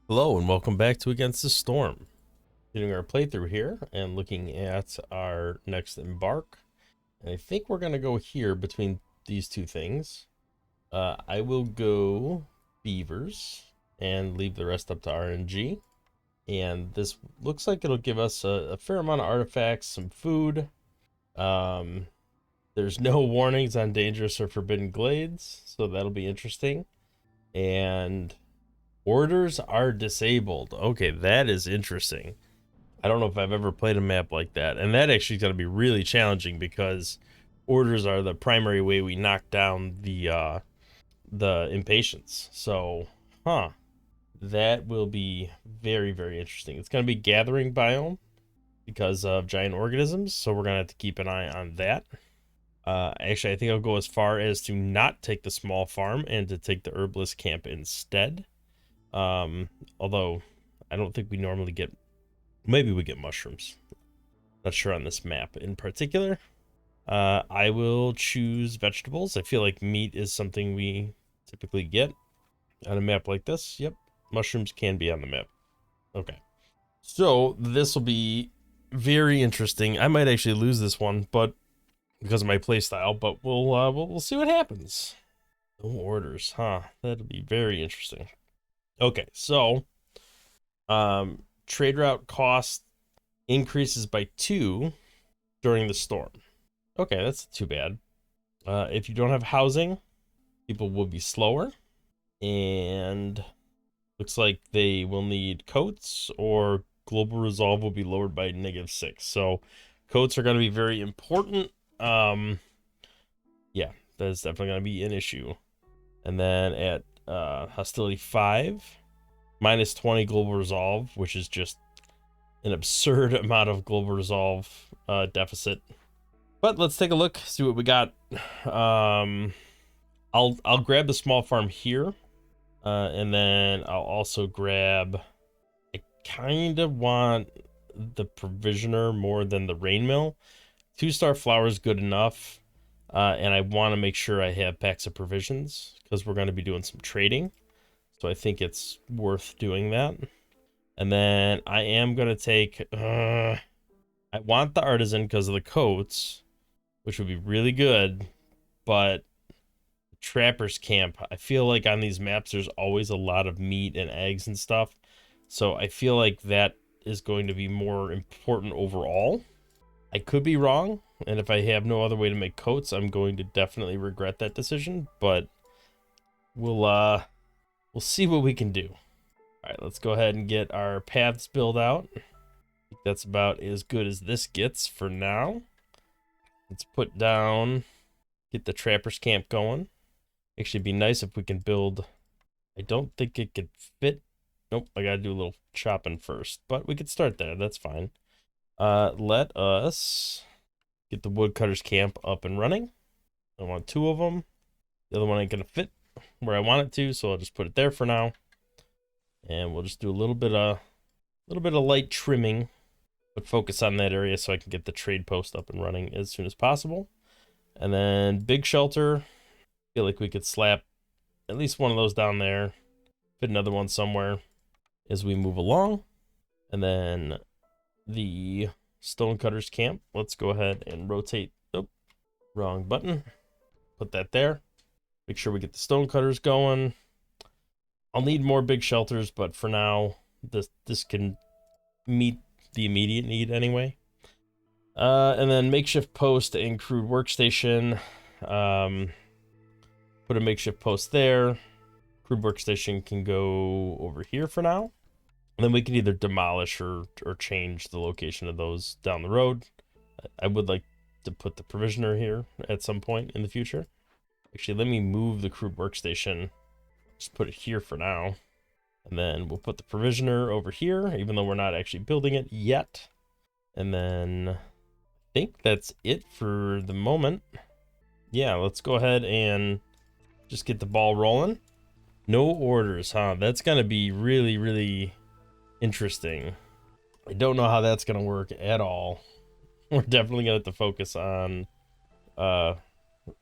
Hello and welcome back to Against the Storm. Doing our playthrough here and looking at our next embark. And I think we're going to go here between these two things. I will go beavers and leave the rest up to RNG. And this looks like it'll give us a fair amount of artifacts, some food. There's no warnings on dangerous or forbidden glades, so that'll be interesting. And orders are disabled. Okay, that is interesting. I don't know if I've ever played a map like that. And that actually is going to be really challenging because orders are the primary way we knock down the impatience. So, that will be very, very interesting. It's going to be gathering biome because of giant organisms, so we're going to have to keep an eye on that. Actually, I think I'll go as far as to not take the small farm and to take the herbalist camp instead. Although I don't think we normally get, maybe we get mushrooms. Not sure on this map in particular. I will choose vegetables. I feel like meat is something we typically get on a map like this. Yep, mushrooms can be on the map. Okay, so this will be very interesting. I might actually lose this one, but because of my playstyle, but we'll see what happens. No orders, huh? That'll be very interesting. Okay, so trade route cost increases by 2 during the storm. Okay, that's too bad. If you don't have housing, people will be slower, and looks like they will need coats, or global resolve will be lowered by -6. So coats are going to be very important. Yeah, that's definitely going to be an issue. And then at hostility 5, -20 global resolve, which is just an absurd amount of global resolve deficit. But let's take a look, see what we got. I'll grab the small farm here, and then I'll also grab. I kind of want the provisioner more than the rain mill. 2-star flour is good enough, and I want to make sure I have packs of provisions because we're going to be doing some trading. So I think it's worth doing that. And then I am going to take... I want the artisan because of the coats, which would be really good. But trapper's camp, I feel like on these maps there's always a lot of meat and eggs and stuff. So I feel like that is going to be more important overall. I could be wrong. And if I have no other way to make coats, I'm going to definitely regret that decision. But we'll see what we can do. All right, let's go ahead and get our paths built out. I think that's about as good as this gets for now. Let's put down, get the trapper's camp going. Actually, it'd be nice if we can build. I don't think it could fit. Nope, I gotta do a little chopping first, but we could start there. That's fine. Let us get the woodcutter's camp up and running. I want 2 of them. The other one ain't gonna fit where I want it to, so I'll just put it there for now. And we'll just do a little bit of light trimming, but focus on that area so I can get the trade post up and running as soon as possible. And then big shelter. Feel like we could slap at least one of those down there, fit another one somewhere as we move along. And then the stonecutter's camp. Let's go ahead and rotate. Oh, wrong button. Put that there. Make sure we get the stonecutters going. I'll need more big shelters, but for now, this can meet the immediate need anyway. And then makeshift post and crude workstation. Put a makeshift post there. Crude workstation can go over here for now. And then we can either demolish or change the location of those down the road. I would like to put the provisioner here at some point in the future. Actually, let me move the crude workstation. Just put it here for now. And then we'll put the provisioner over here, even though we're not actually building it yet. And then I think that's it for the moment. Yeah, let's go ahead and just get the ball rolling. No orders, huh? That's going to be really, really interesting. I don't know how that's going to work at all. We're definitely going to have to focus on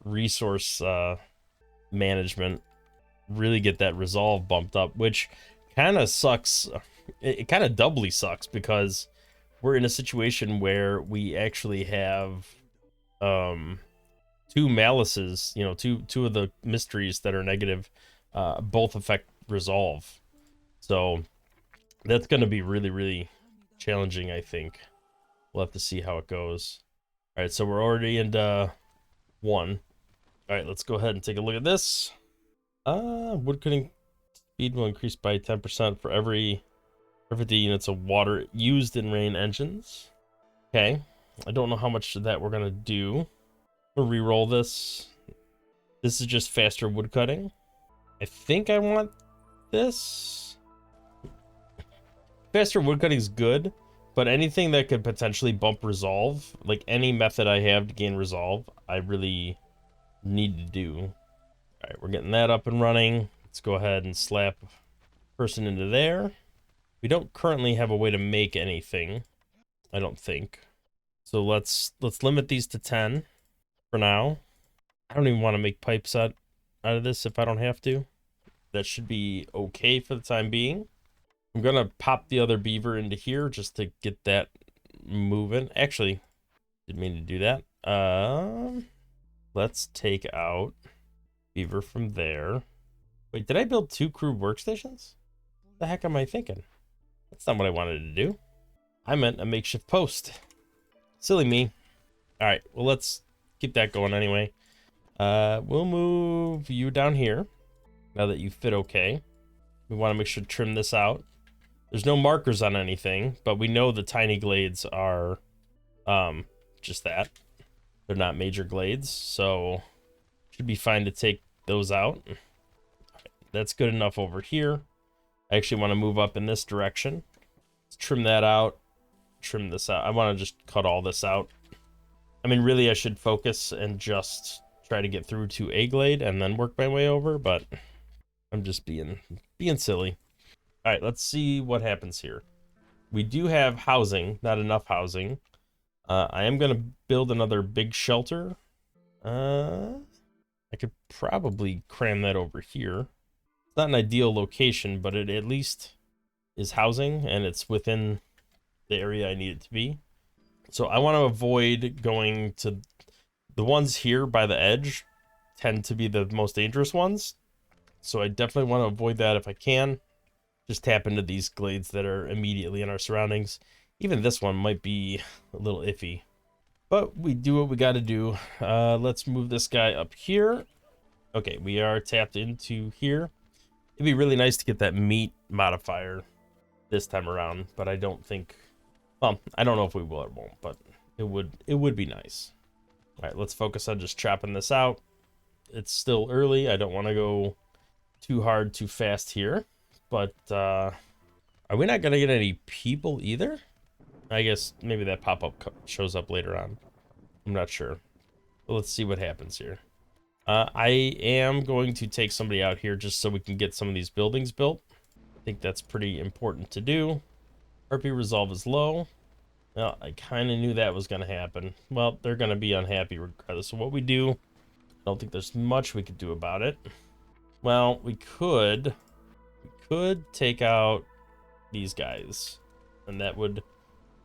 resource management. Really get that resolve bumped up, which kind of sucks. It kind of doubly sucks because we're in a situation where we actually have two malices, you know, two of the mysteries that are negative, both affect resolve. So that's going to be really, really challenging, I think. We'll have to see how it goes. All right, so we're already into 1. All right, let's go ahead and take a look at this. Wood cutting speed will increase by 10% for every 50 units of water used in rain engines. Okay, I don't know how much of that we're gonna do. We'll re-roll this. This is just faster wood cutting. I think I want this. Faster wood cutting is good, but anything that could potentially bump resolve, like any method I have to gain resolve, I really need to do. All right, we're getting that up and running. Let's go ahead and slap person into there. We don't currently have a way to make anything, I don't think. So let's limit these to 10 for now. I don't even want to make pipes out of this if I don't have to. That should be okay for the time being. I'm gonna pop the other beaver into here just to get that moving. Actually, didn't mean to do that. Let's take out beaver from there. Wait, did I build 2 crew workstations? What the heck am I thinking? That's not what I wanted to do. I meant a makeshift post. Silly me. All right, well, let's keep that going anyway. We'll move you down here now that you fit okay. We want to make sure to trim this out. There's no markers on anything, but we know the tiny glades are just that. They're not major glades, so should be fine to take those out. That's good enough over here. I actually want to move up in this direction. Let's trim that out. Trim this out. I want to just cut all this out. I mean, really, I should focus and just try to get through to a glade and then work my way over, but I'm just being silly. All right, let's see what happens here. We do have housing, not enough housing. I am going to build another big shelter. I could probably cram that over here. It's not an ideal location, but it at least is housing, and it's within the area I need it to be. So I want to avoid going to the ones here by the edge, tend to be the most dangerous ones. So I definitely want to avoid that if I can. Just tap into these glades that are immediately in our surroundings. Even this one might be a little iffy, but we do what we got to do. Let's move this guy up here. Okay, we are tapped into here. It'd be really nice to get that meat modifier this time around, but I don't think, well, I don't know if we will or won't, but it would be nice. All right, let's focus on just chopping this out. It's still early. I don't want to go too hard, too fast here. But are we not going to get any people either? I guess maybe that pop-up shows up later on. I'm not sure. But let's see what happens here. I am going to take somebody out here just so we can get some of these buildings built. I think that's pretty important to do. RP resolve is low. Well, I kind of knew that was going to happen. Well, they're going to be unhappy regardless of what we do. I don't think there's much we could do about it. Well, we could take out these guys, and that would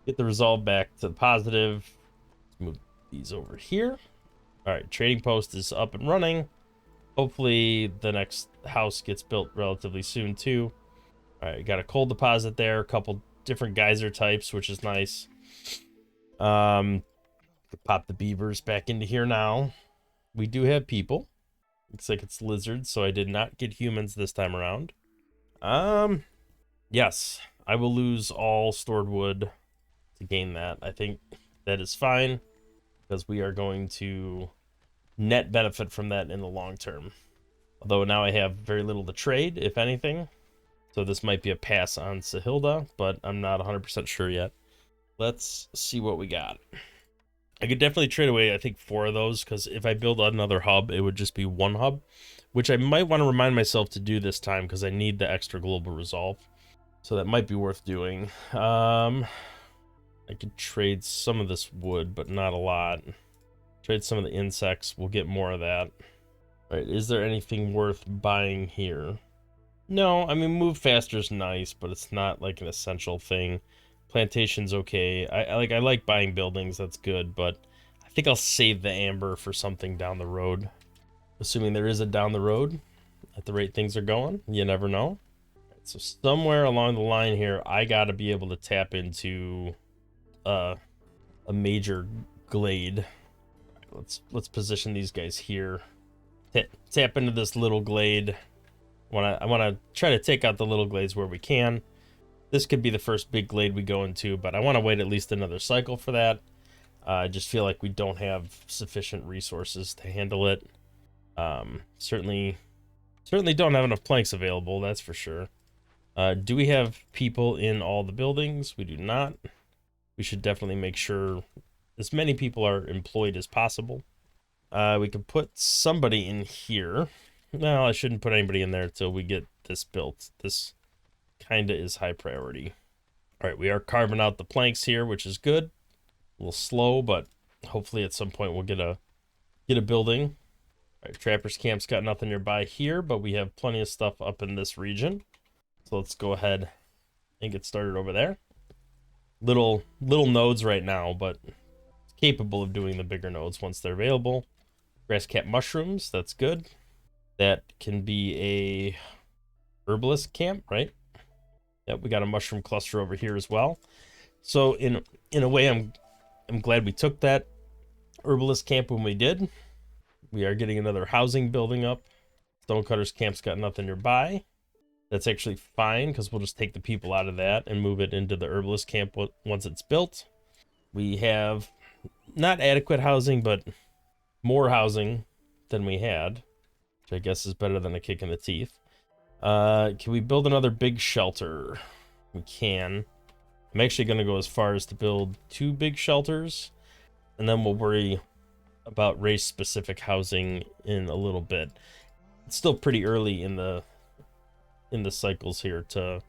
get the resolve back to the positive. Let's move these over here. All right, trading post is up and running. Hopefully the next house gets built relatively soon too. All right, got a coal deposit there, a couple different geyser types, which is nice. Pop the beavers back into here now. We do have people. Looks like it's lizards, so I did not get humans this time around. Yes, I will lose all stored wood to gain that. I think that is fine because we are going to net benefit from that in the long term. Although now I have very little to trade, if anything. So this might be a pass on Sahilda, but I'm not 100% sure yet. Let's see what we got. I could definitely trade away, I think, 4 of those, because if I build another hub, it would just be 1 hub, which I might want to remind myself to do this time, because I need the extra global resolve. So that might be worth doing. I could trade some of this wood, but not a lot. Trade some of the insects. We'll get more of that. All right, is there anything worth buying here? No, I mean, move faster is nice, but it's not like an essential thing. Plantation's okay. I like buying buildings, that's good, but I think I'll save the amber for something down the road. Assuming there is a down the road at the rate things are going. You never know. So somewhere along the line here, I gotta be able to tap into a major glade. Let's position these guys here. Tap into this little glade. I want to try to take out the little glades where we can. This could be the first big glade we go into, but I want to wait at least another cycle for that. I just feel like we don't have sufficient resources to handle it. Certainly don't have enough planks available, that's for sure. Do we have people in all the buildings? We do not. We should definitely make sure as many people are employed as possible. We can put somebody in here. No, I shouldn't put anybody in there until we get this built. This kinda is high priority. All right, we are carving out the planks here, which is good. A little slow, but hopefully at some point we'll get a building. All right, Trapper's Camp's got nothing nearby here, but we have plenty of stuff up in this region. So let's go ahead and get started over there. Little nodes right now, but it's capable of doing the bigger nodes once they're available. Grass cap mushrooms, that's good. That can be a herbalist camp, right? Yep, we got a mushroom cluster over here as well. So in a way, I'm glad we took that herbalist camp when we did. We are getting another housing building up. Stonecutter's camp's got nothing nearby. That's actually fine because we'll just take the people out of that and move it into the herbalist camp once it's built. We have not adequate housing, but more housing than we had, which I guess is better than a kick in the teeth. Can we build another big shelter? We can. I'm actually going to go as far as to build 2 big shelters, and then we'll worry about race-specific housing in a little bit. It's still pretty early in the cycles here to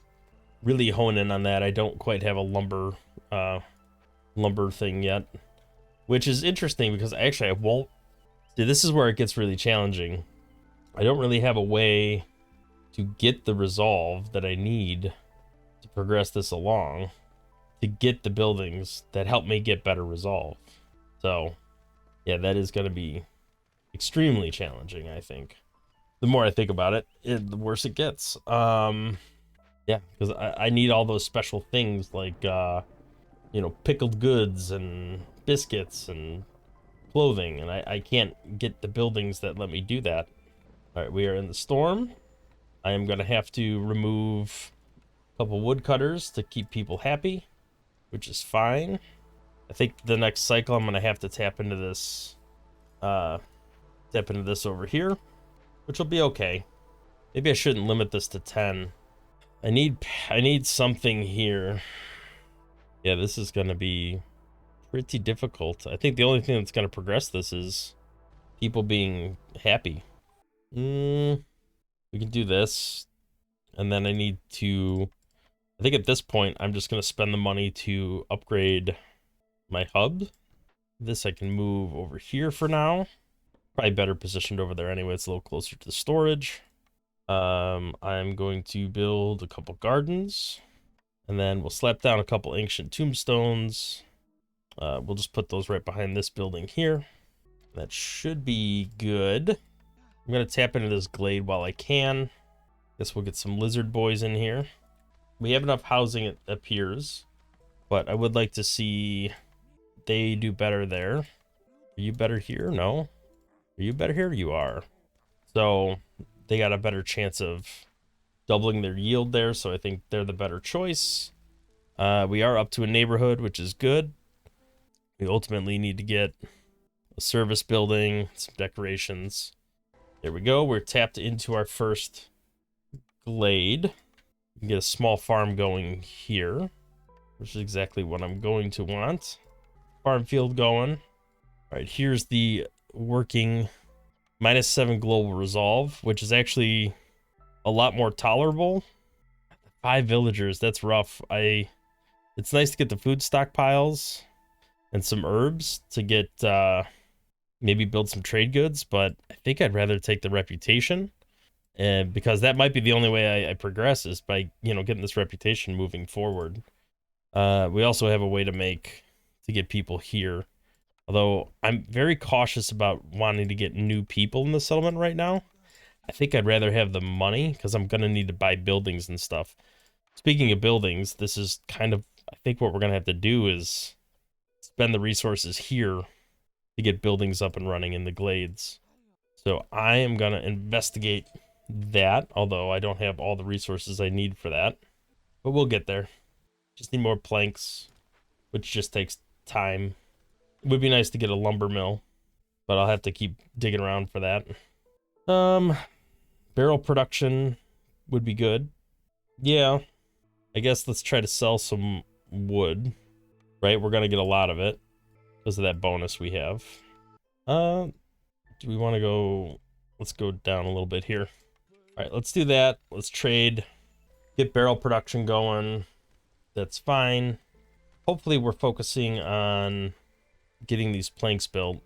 really hone in on that. I don't quite have a lumber thing yet, which is interesting because actually I won't. See, this is where it gets really challenging. I don't really have a way to get the resolve that I need to progress this along, to get the buildings that help me get better resolve. So, yeah, that is going to be extremely challenging, I think. The more I think about it, the worse it gets. Yeah, because I need all those special things like, pickled goods and biscuits and clothing, and I can't get the buildings that let me do that. All right, we are in the storm. I am going to have to remove a couple woodcutters to keep people happy, which is fine. I think the next cycle I'm going to have to tap into this over here, which will be okay. Maybe I shouldn't limit this to 10. I need something here. Yeah, this is going to be pretty difficult. I think the only thing that's going to progress this is people being happy. We can do this, and then I think at this point I'm just going to spend the money to upgrade my hub. This I can move over here for now. Probably better positioned over there anyway. It's a little closer to the storage. I'm going to build a couple gardens, and then we'll slap down a couple ancient tombstones. We'll just put those right behind this building here. That should be good. I'm going to tap into this glade while I can. Guess we'll get some lizard boys in here. We have enough housing, it appears, but I would like to see they do better there. Are you better here? No. Are you better here? You are. So they got a better chance of doubling their yield there, so I think they're the better choice. We are up to a neighborhood, which is good. We ultimately need to get a service building, some decorations. There we go. We're tapped into our first glade. We can get a small farm going here, which is exactly what I'm going to want. Farm field going. All right, here's the working -7 global resolve, which is actually a lot more tolerable. 5 villagers, that's rough. It's nice to get the food stockpiles and some herbs to get maybe build some trade goods, but I think I'd rather take the reputation. And because that might be the only way I progress is by, you know, getting this reputation moving forward. We also have a way to get people here. Although I'm very cautious about wanting to get new people in the settlement right now. I think I'd rather have the money because I'm going to need to buy buildings and stuff. Speaking of buildings, this is kind of, I think what we're going to have to do is spend the resources here to get buildings up and running in the glades. So I am going to investigate that, although I don't have all the resources I need for that. But we'll get there. Just need more planks, which just takes time. It would be nice to get a lumber mill, but I'll have to keep digging around for that. Barrel production would be good. Yeah, I guess let's try to sell some wood, right? We're gonna get a lot of it because of that bonus we have. Do we want to go? Let's go down a little bit here. All right, let's do that. Let's trade, get barrel production going. That's fine. Hopefully we're focusing on getting these planks built.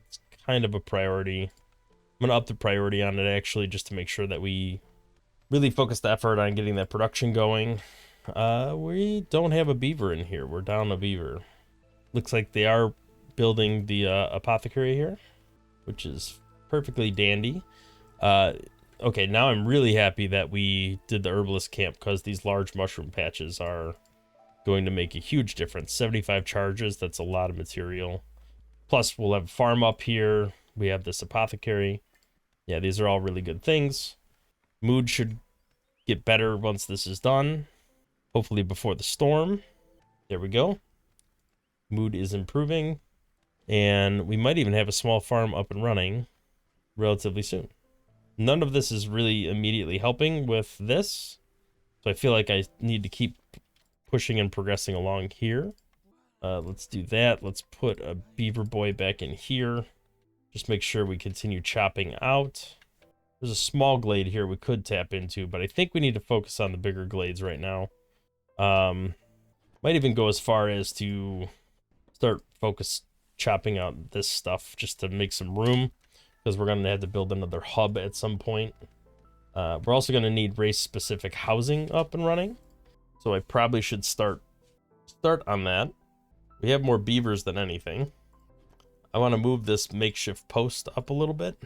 It's kind of a priority. I'm gonna up the priority on it actually, just to make sure that we really focus the effort on getting that production going. We don't have a beaver in here. We're down a beaver. Looks like they are building the apothecary here, which is perfectly dandy. Okay, now I'm really happy that we did the herbalist camp because these large mushroom patches are going to make a huge difference. 75 charges, that's a lot of material. Plus, we'll have a farm up here. We have this apothecary. Yeah, these are all really good things. Mood should get better once this is done. Hopefully before the storm. There we go. Mood is improving. And we might even have a small farm up and running relatively soon. None of this is really immediately helping with this. So I feel like I need to keep pushing and progressing along here. Let's do that. Let's put a beaver boy back in here. Just make sure we continue chopping out. There's a small glade here we could tap into, but I think we need to focus on the bigger glades right now. Might even go as far as to start chopping out this stuff just to make some room, because we're going to have to build another hub at some point. We're also going to need race-specific housing up and running, so I probably should start on that. We have more beavers than anything. I want to move this makeshift post up a little bit.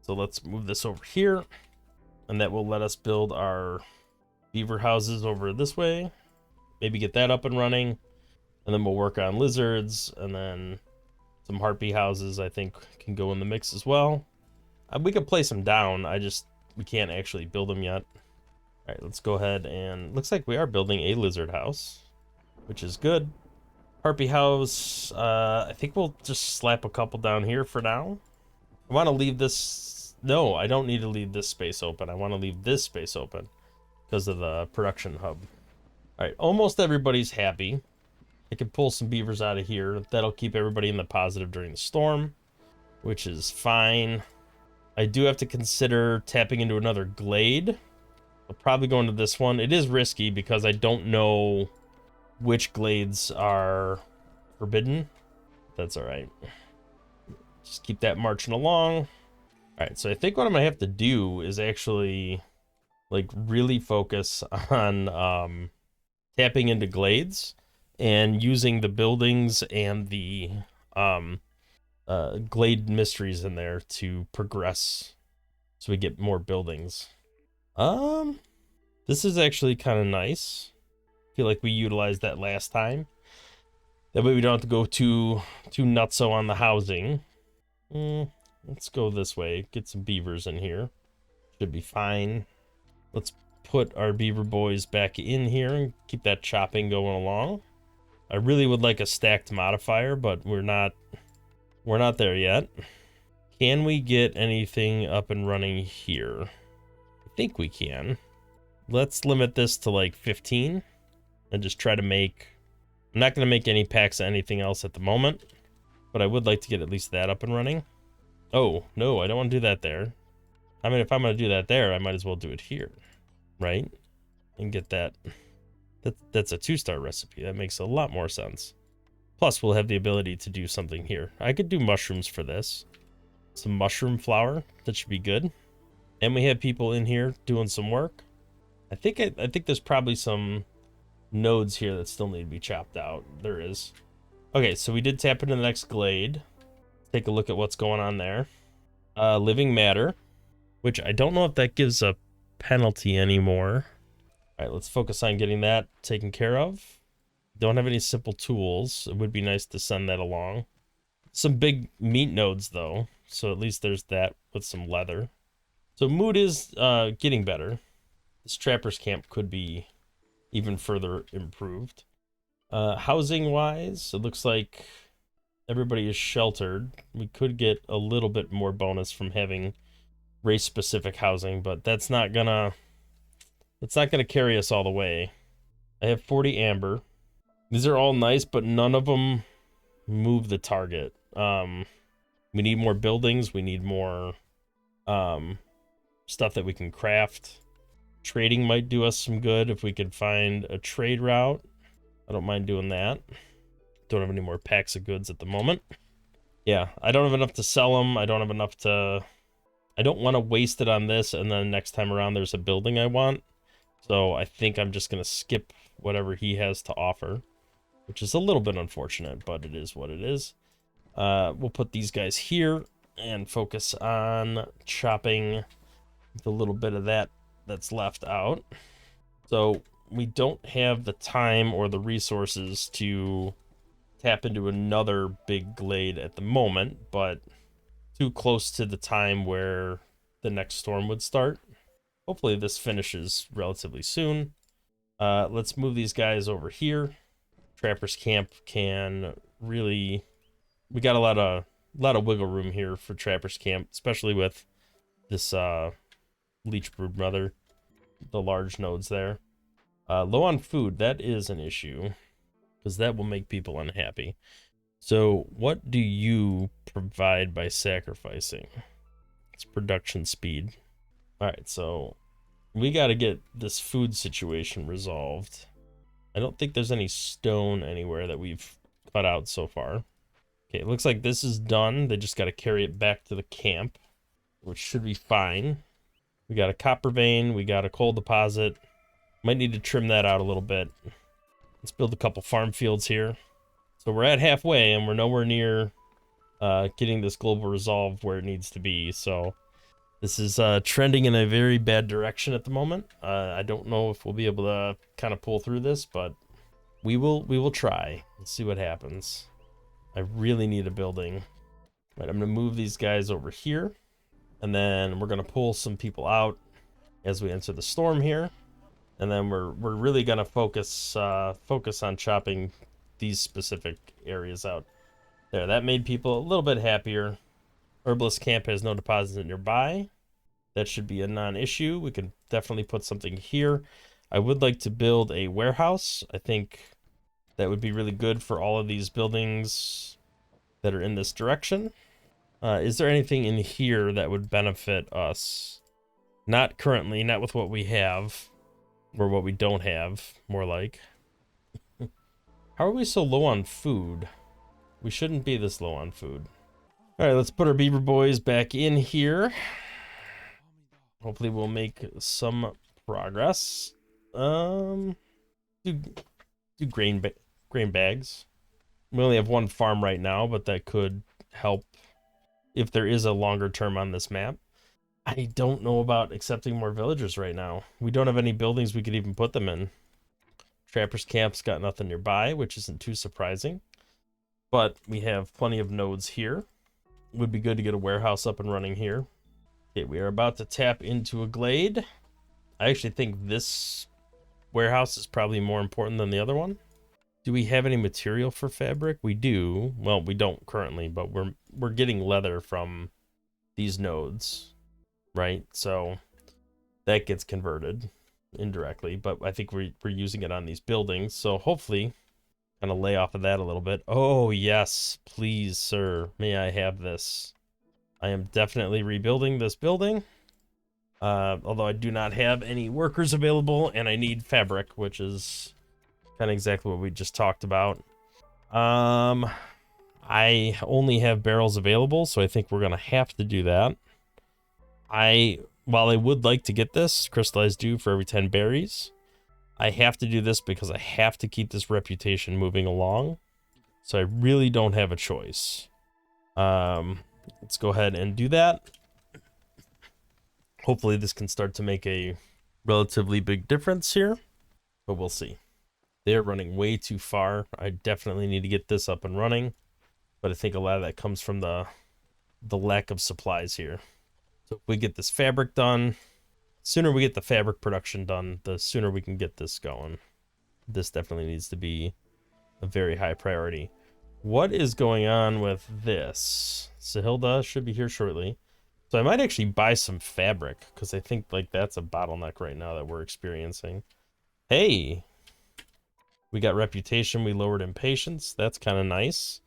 So let's move this over here, and that will let us build our beaver houses over this way. Maybe get that up and running, and then we'll work on lizards, and then some harpy houses I think can go in the mix as well. We could place them down, we can't actually build them yet. All right, let's go ahead and, looks like we are building a lizard house, which is good. Harpy house, I think we'll just slap a couple down here for now. I want to leave this, no, I don't need to leave this space open. I want to leave this space open because of the production hub. All right, almost everybody's happy. I can pull some beavers out of here. That'll keep everybody in the positive during the storm, which is fine. I do have to consider tapping into another glade. I'll probably go into this one. It is risky because I don't know which glades are forbidden. That's all right. Just keep that marching along. All right, so I think what I'm gonna have to do is actually like really focus on tapping into glades and using the buildings and the glade mysteries in there to progress so we get more buildings. This is actually kind of nice. I feel like we utilized that last time. That way we don't have to go too nutso on the housing. Let's go this way. Get some beavers in here. Should be fine. Let's put our beaver boys back in here and keep that chopping going along. I really would like a stacked modifier, but we're not there yet. Can we get anything up and running here? I think we can. Let's limit this to like 15 and just try to make, I'm not going to make any packs of anything else at the moment, but I would like to get at least that up and running. Oh, no, I don't want to do that there. I mean, if I'm going to do that there, I might as well do it here, right? And get that. That's a 2-star recipe. That makes a lot more sense. Plus, we'll have the ability to do something here. I could do mushrooms for this. Some mushroom flour. That should be good. And we have people in here doing some work. I think there's probably some nodes here that still need to be chopped out. There is. Okay, so we did tap into the next glade. Take a look at what's going on there. Living matter, which I don't know if that gives a penalty anymore. All right, let's focus on getting that taken care of. Don't have any simple tools. It would be nice to send that along. Some big meat nodes, though, so at least there's that with some leather. So mood is getting better. This trapper's camp could be even further improved. Housing-wise, it looks like everybody is sheltered. We could get a little bit more bonus from having race-specific housing, but that's not gonna carry us all the way. I have 40 amber. These are all nice, but none of them move the target. We need more buildings. We need more stuff that we can craft. Trading might do us some good if we could find a trade route. I don't mind doing that. Don't have any more packs of goods at the moment. Yeah, I don't have enough to sell them. I don't have enough to... I don't want to waste it on this, and then next time around there's a building I want. So I think I'm just going to skip whatever he has to offer, which is a little bit unfortunate, but it is what it is. We'll put these guys here and focus on chopping the little bit of that that's left out. So we don't have the time or the resources to tap into another big glade at the moment, but too close to the time where the next storm would start. Hopefully this finishes relatively soon. Let's move these guys over here. Trapper's camp can really... We got a lot of wiggle room here for Trapper's camp, especially with this Leech Brood Mother, the large nodes there. Low on food, that is an issue, because that will make people unhappy. So what do you provide by sacrificing? It's production speed. All right, so we got to get this food situation resolved. I don't think there's any stone anywhere that we've cut out so far. Okay, it looks like this is done. They just got to carry it back to the camp, which should be fine. We got a copper vein. We got a coal deposit. Might need to trim that out a little bit. Let's build a couple farm fields here. So we're at halfway, and we're nowhere near getting this global resolve where it needs to be. So this is trending in a very bad direction at the moment. I don't know if we'll be able to kind of pull through this, but we will try and see what happens. I really need a building. Right, I'm gonna move these guys over here, and then we're gonna pull some people out as we enter the storm here, and then we're really gonna focus on chopping these specific areas out. There, that made people a little bit happier. Herbalist camp has no deposits nearby. That should be a non-issue. We can definitely put something here. I would like to build a warehouse. I think that would be really good for all of these buildings that are in this direction. Is there anything in here that would benefit us? Not currently, not with what we have, or what we don't have, more like. How are we so low on food? We shouldn't be this low on food. All right, let's put our beaver boys back in here. Hopefully we'll make some progress. Do grain bags. We only have one farm right now, but that could help if there is a longer term on this map. I don't know about accepting more villagers right now. We don't have any buildings we could even put them in. Trapper's camp's got nothing nearby, which isn't too surprising. But we have plenty of nodes here. Would be good to get a warehouse up and running here. Okay, we are about to tap into a glade. I actually think this warehouse is probably more important than the other one. Do we have any material for fabric? We do. Well, we don't currently, but we're getting leather from these nodes, right? So that gets converted indirectly, but I think we're using it on these buildings. So hopefully kind of lay off of that a little bit. Oh, yes, please, sir. May I have this? I am definitely rebuilding this building. Although I do not have any workers available, and I need fabric, which is kind of exactly what we just talked about. I only have barrels available, so I think we're going to have to do that. I while I would like to get this crystallized dew for every 10 berries, I have to do this because I have to keep this reputation moving along. So I really don't have a choice. Let's go ahead and do that. Hopefully this can start to make a relatively big difference here, but we'll see. They're running way too far. I definitely need to get this up and running, but I think a lot of that comes from the lack of supplies here. So if we get this fabric done, sooner we get the fabric production done, the sooner we can get this going. This definitely needs to be a very high priority. What is going on with this? Sahilda should be here shortly. So I might actually buy some fabric because I think like that's a bottleneck right now that we're experiencing. Hey, we got reputation. We lowered impatience. That's kind of nice.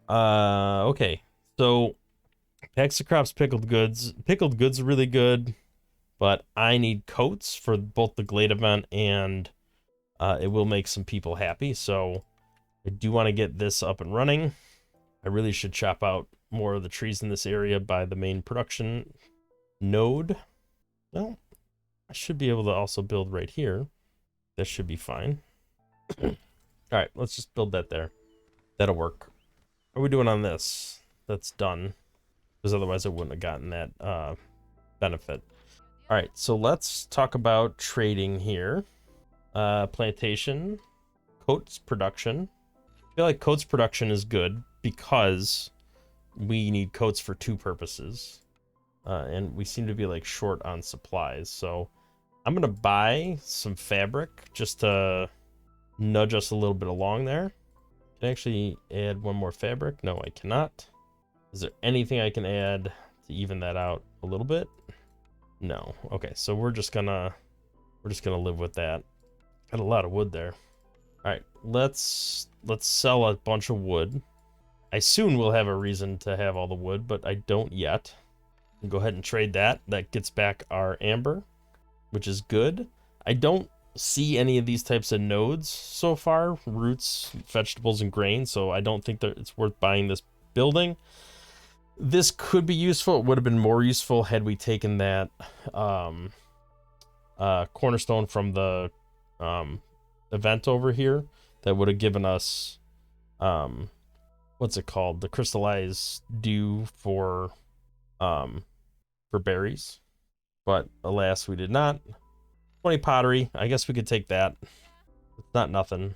Okay. So packs of crops, pickled goods. Pickled goods are really good, but I need coats for both the Glade event and it will make some people happy. So I do want to get this up and running. I really should chop out more of the trees in this area by the main production node. Well, I should be able to also build right here. That should be fine. All right, let's just build that there. That'll work. What are we doing on this? That's done. Because otherwise I wouldn't have gotten that benefit. All right, so let's talk about trading here. Plantation, coats production. I feel like coats production is good because we need coats for two purposes. And we seem to be like short on supplies. So I'm going to buy some fabric just to nudge us a little bit along there. Can I actually add one more fabric? No, I cannot. Is there anything I can add to even that out a little bit? No. Okay, so we're just gonna live with that. Got a lot of wood there. All right, let's sell a bunch of wood. I soon will have a reason to have all the wood, but I don't yet. We'll go ahead and trade that. That gets back our amber, which is good. I don't see any of these types of nodes so far, roots, vegetables, and grain, so I don't think that it's worth buying this building. This could be useful. It would have been more useful had we taken that cornerstone from the event over here. That would have given us what's it called, the crystallized dew for berries, but alas we did not. 20 pottery, I guess we could take that. It's not nothing.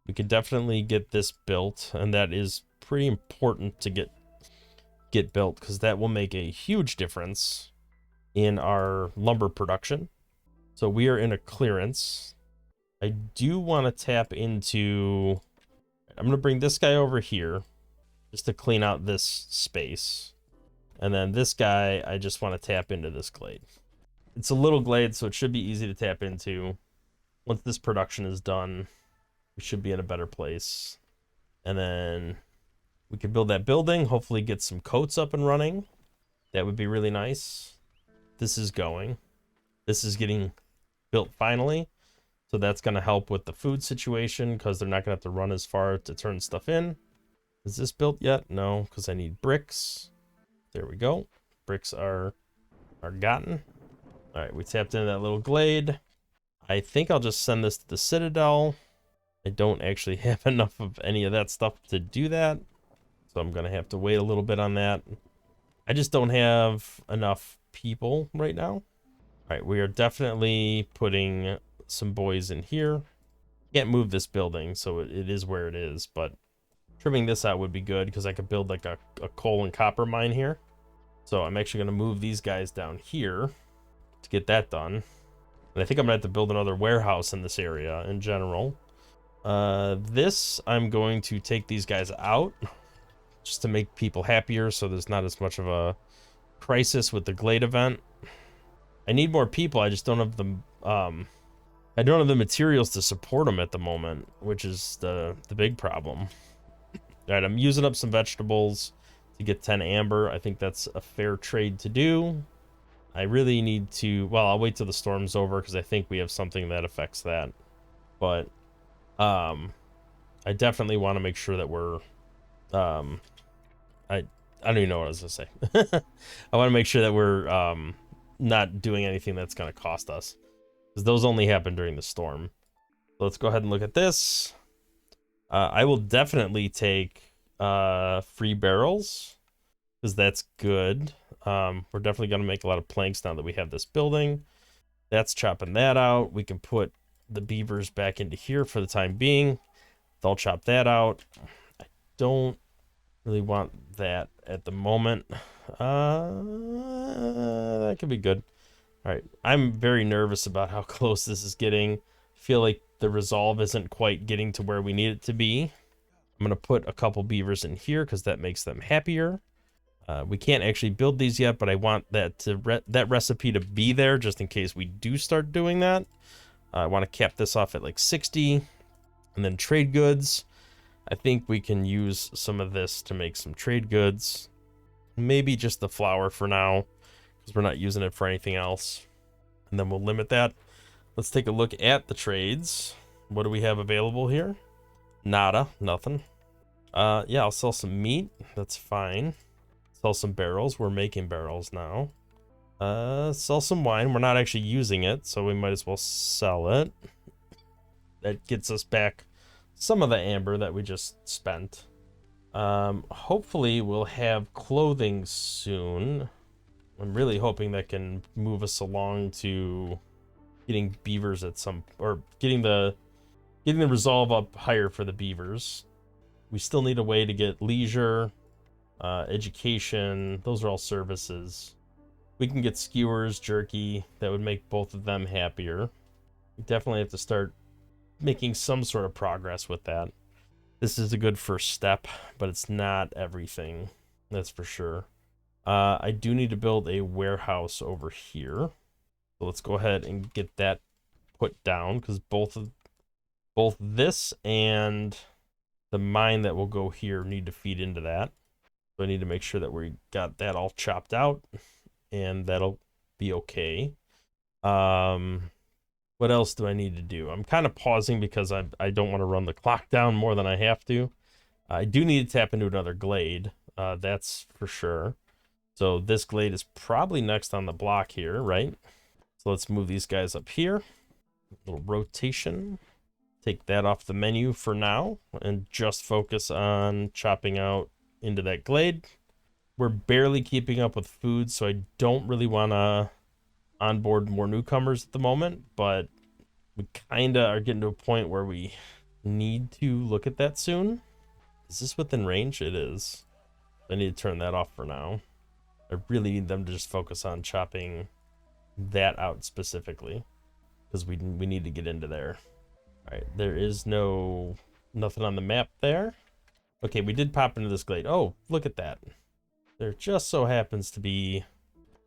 We could definitely get this built, and that is pretty important to get built because that will make a huge difference in our lumber production. So we are in a clearance. I do want to tap into, I'm going to bring this guy over here just to clean out this space. And then this guy, I just want to tap into this glade. It's a little glade, so it should be easy to tap into. Once this production is done, we should be in a better place. And then we could build that building, hopefully get some coats up and running. That would be really nice. This is going. This is getting built finally. So that's going to help with the food situation because they're not going to have to run as far to turn stuff in. Is this built yet? No, because I need bricks. There we go. Bricks are gotten. All right, we tapped into that little glade. I think I'll just send this to the Citadel. I don't actually have enough of any of that stuff to do that. So I'm going to have to wait a little bit on that. I just don't have enough people right now. All right, we are definitely putting some boys in here. Can't move this building, so it is where it is, but trimming this out would be good because I could build like a coal and copper mine here. So I'm actually going to move these guys down here to get that done. And I think I'm going to have to build another warehouse in this area in general. This, I'm going to take these guys out just to make people happier so there's not as much of a crisis with the Glade event. I need more people, I just don't have the I don't have the materials to support them at the moment, which is the big problem. All right, I'm using up some vegetables to get 10 amber. I think that's a fair trade to do. I really need to, well, I'll wait till the storm's over because I think we have something that affects that. But I definitely want to make sure that we're I don't even know what I was gonna say. I want to make sure that we're not doing anything that's going to cost us, because those only happen during the storm. So let's go ahead and look at this. I will definitely take free barrels, because that's good. We're definitely going to make a lot of planks now that we have this building. That's chopping that out. We can put the beavers back into here for the time being. They'll chop that out. I don't really want that at the moment. That could be good. All right, I'm very nervous about how close this is getting. I feel like the resolve isn't quite getting to where we need it to be. I'm gonna put a couple beavers in here because that makes them happier. We can't actually build these yet, but I want that that recipe to be there just in case we do start doing that. I want to cap this off at like 60, and then trade goods. I think we can use some of this to make some trade goods. Maybe just the flour for now, because we're not using it for anything else. And then we'll limit that. Let's take a look at the trades. What do we have available here? Nada, nothing. Yeah, I'll sell some meat. That's fine. Sell some barrels. We're making barrels now. Sell some wine. We're not actually using it, so we might as well sell it. That gets us back some of the amber that we just spent. Hopefully we'll have clothing soon. I'm really hoping that can move us along to getting beavers at some, or getting the resolve up higher for the beavers. We still need a way to get leisure, education. Those are all services. We can get skewers, jerky. That would make both of them happier. We definitely have to start making some sort of progress with that. This is a good first step, but it's not everything. That's for sure. I do need to build a warehouse over here. So let's go ahead and get that put down, because both this and the mine that will go here need to feed into that. So I need to make sure that we got that all chopped out, and that'll be okay. What else do I need to do? I'm kind of pausing because I don't want to run the clock down more than I have to. I do need to tap into another glade. That's for sure. So this glade is probably next on the block here, right? So let's move these guys up here. A little rotation. Take that off the menu for now and just focus on chopping out into that glade. We're barely keeping up with food, so I don't really want to onboard more newcomers at the moment, but we kind of are getting to a point where we need to look at that soon. Is this within range? It is. I need to turn that off for now. I really need them to just focus on chopping that out specifically, because we need to get into there. All right, there is nothing on the map there. Okay, we did pop into this glade. Oh, look at that. There just so happens to be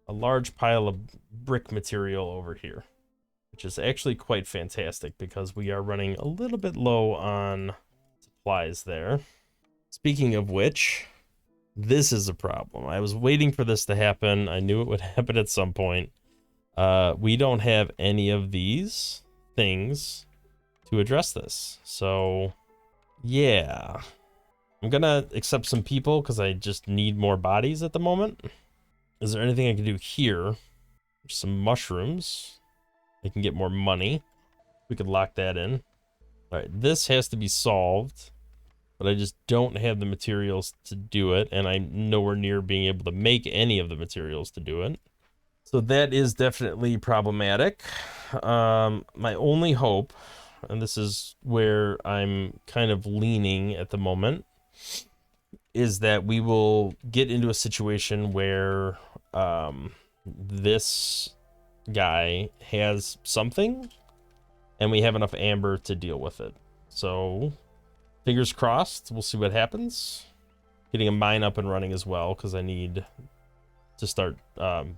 a large pile of brick material over here, which is actually quite fantastic because we are running a little bit low on supplies there. Speaking of which, this is a problem. I was waiting for this to happen. I knew it would happen at some point. We don't have any of these things to address this. So, yeah. I'm gonna accept some people because I just need more bodies at the moment. Is there anything I can do here? Some mushrooms. I can get more money. We could lock that in. All right, this has to be solved, but I just don't have the materials to do it, and I'm nowhere near being able to make any of the materials to do it. So that is definitely problematic. My only hope, and this is where I'm kind of leaning at the moment, is that we will get into a situation where this guy has something and we have enough amber to deal with it. So fingers crossed, we'll see what happens. Getting a mine up and running as well, because I need to start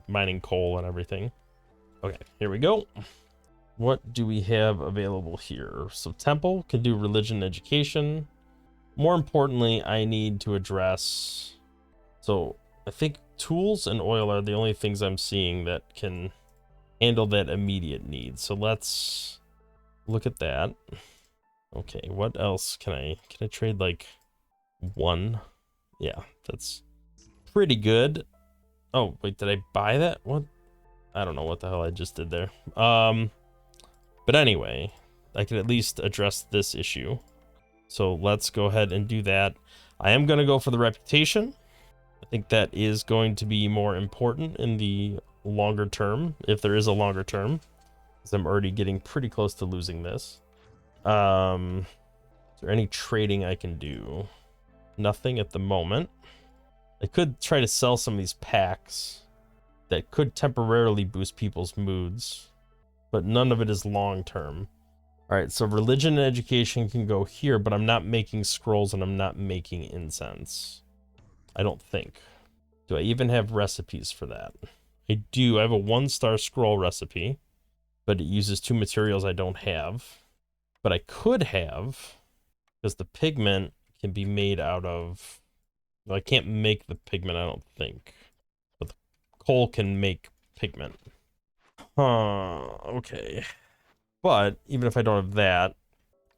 mining coal and everything. Okay, here we go. What do we have available here? So temple can do religion, education. More importantly, I need to address, so I think tools and oil are the only things I'm seeing that can handle that immediate need. So let's look at that. Okay, what else can I trade? Like one? Yeah, that's pretty good. Oh, wait, did I buy that? What? I don't know what the hell I just did there. But anyway, I can at least address this issue. So let's go ahead and do that. I am going to go for the reputation. I think that is going to be more important in the longer term, if there is a longer term, because I'm already getting pretty close to losing this. Is there any trading I can do? Nothing at the moment. I could try to sell some of these packs that could temporarily boost people's moods, but none of it is long term. All right, so religion and education can go here, but I'm not making scrolls and I'm not making incense. I don't think. Do I even have recipes for that? I do. I have a 1-star scroll recipe, but it uses 2 materials I don't have. But I could have, because the pigment can be made out of... Well, I can't make the pigment, I don't think. But the coal can make pigment. Okay. But even if I don't have that,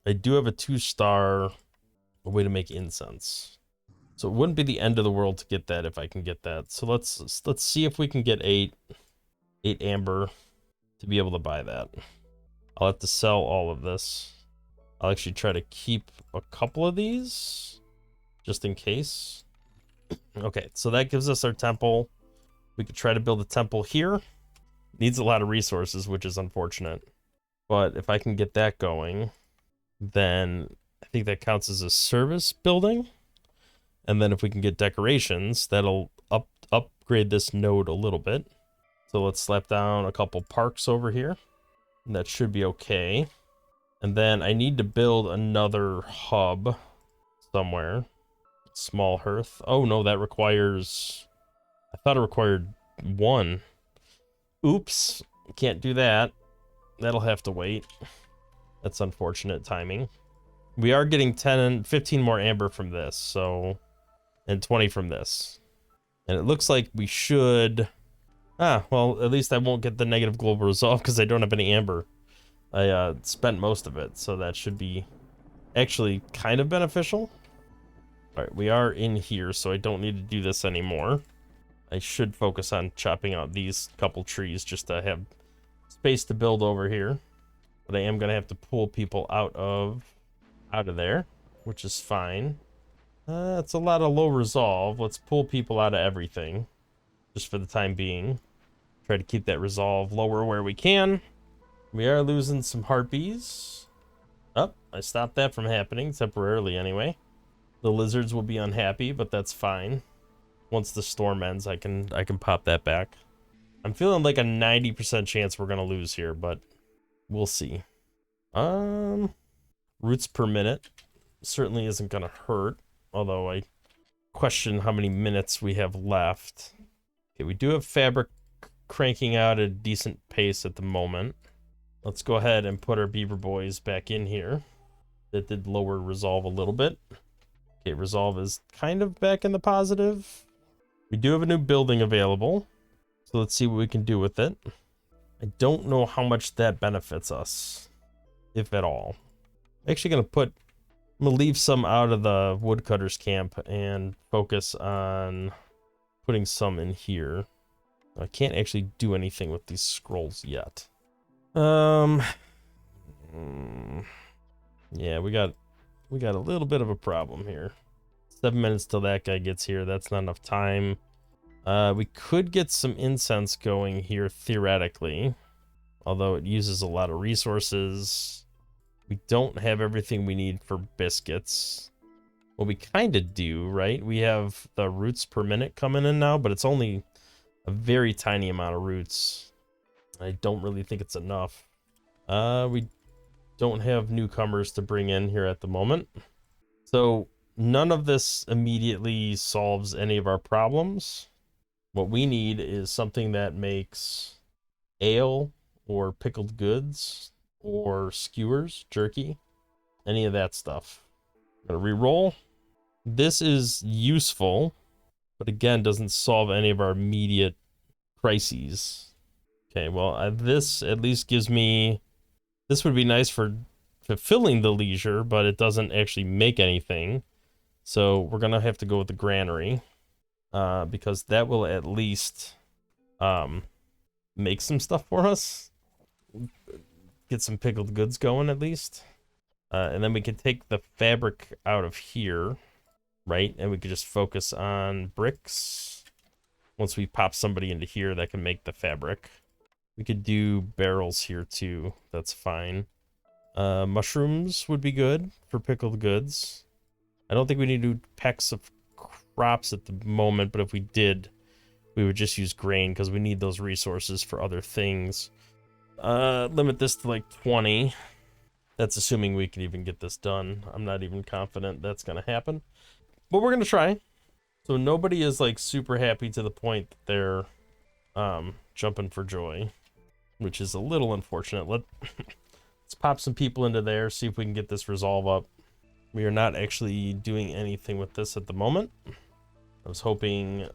I do have a 2-star way to make incense. So it wouldn't be the end of the world to get that if I can get that. So let's see if we can get 8 amber to be able to buy that. I'll have to sell all of this. I'll actually try to keep a couple of these just in case. Okay, so that gives us our temple. We could try to build a temple here. Needs a lot of resources, which is unfortunate. But if I can get that going, then I think that counts as a service building. And then if we can get decorations, that'll upgrade this node a little bit. So let's slap down a couple parks over here. And that should be okay. And then I need to build another hub somewhere. Small hearth. Oh no, that requires... I thought it required 1. Oops. Can't do that. That'll have to wait. That's unfortunate timing. We are getting 10 and 15 more amber from this, so... And 20 from this. And it looks like we should... well, at least I won't get the negative global resolve because I don't have any amber. I spent most of it, so that should be actually kind of beneficial. Alright, we are in here, so I don't need to do this anymore. I should focus on chopping out these couple trees just to have space to build over here. But I am going to have to pull people out of there, which is fine. It's a lot of low resolve. Let's pull people out of everything, just for the time being. Try to keep that resolve lower where we can. We are losing some harpies. Oh, I stopped that from happening, temporarily anyway. The lizards will be unhappy, but that's fine. Once the storm ends, I can pop that back. I'm feeling like a 90% chance we're gonna lose here, but we'll see. Roots per minute certainly isn't gonna hurt, although I question how many minutes we have left. Okay, we do have fabric cranking out at a decent pace at the moment. Let's go ahead and put our beaver boys back in here. That did lower resolve a little bit. Okay, resolve is kind of back in the positive. We do have a new building available, so let's see what we can do with it. I don't know how much that benefits us, if at all. I'm actually I'm gonna leave some out of the woodcutters camp and focus on putting some in here. I can't actually do anything with these scrolls yet. Yeah, we got a little bit of a problem here. 7 minutes till that guy gets here. That's not enough time. We could get some incense going here theoretically, although it uses a lot of resources. We don't have everything we need for biscuits. Well, we kind of do, right? We have the roots per minute coming in now, but it's only a very tiny amount of roots. I don't really think it's enough. We don't have newcomers to bring in here at the moment. So none of this immediately solves any of our problems. What we need is something that makes ale or pickled goods or skewers, jerky, any of that stuff. I'm gonna re-roll. This is useful, but again, doesn't solve any of our immediate crises. Okay, well, this at least gives me... This would be nice for fulfilling the leisure, but it doesn't actually make anything. So we're going to have to go with the granary, because that will at least make some stuff for us. Get some pickled goods going at least. And then we can take the fabric out of here, right? And we could just focus on bricks. Once we pop somebody into here that can make the fabric. We could do barrels here too. That's fine. Mushrooms would be good for pickled goods. I don't think we need to do pecks of crops at the moment, but if we did, we would just use grain because we need those resources for other things. Limit this to like 20. That's assuming we can even get this done. I'm not even confident that's gonna happen, but we're gonna try. So nobody is like super happy to the point that they're jumping for joy, which is a little unfortunate. Let's pop some people into there, see if we can get this resolve up. We are not actually doing anything with this at the moment. I was hoping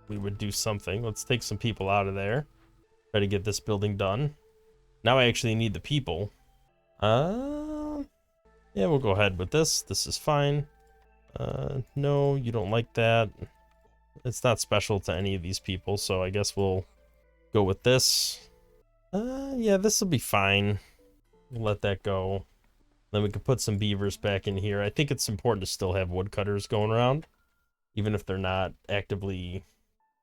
we would do something. Let's take some people out of there. Try to get this building done. Now I actually need the people. Yeah, we'll go ahead with this. This is fine. No, you don't like that. It's not special to any of these people, so I guess we'll go with this. Yeah, this will be fine. We'll let that go. Then we can put some beavers back in here. I think it's important to still have woodcutters going around, even if they're not actively